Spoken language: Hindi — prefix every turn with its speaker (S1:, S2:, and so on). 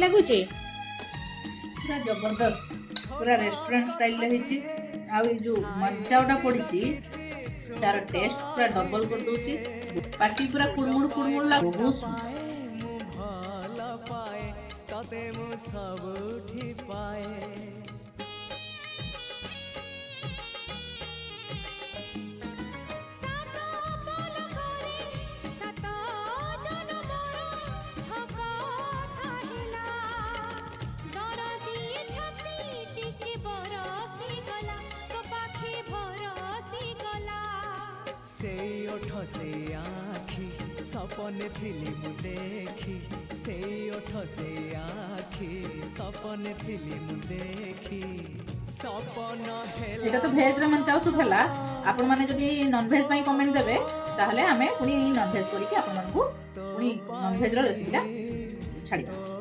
S1: ଲାଗୁଛି?
S2: पूरा जबरदस्त पूरा रेस्टोरेंट स्टाइल रही आ जो मंचावटा पड़ी तार टेस्ट पूरा डबल कर दूची पार्टी पूरा कुड़मुड़ कुड़मुड़ लाग बहुत
S3: से आखी सपने थिली मु देखी से ओठ से आखी सपने थिली मु देखी सपन
S2: এটা তো ভেজ রে মঞ্চাও সুপ হেলা আপন মানে যদি নন ভেজ পাই কমেন্ট দেবে তাহলে আমি পুনি নন ভেজ করি কি আপন মানকু পুনি নন ভেজ র রেসিপিটা ছাড়িবা।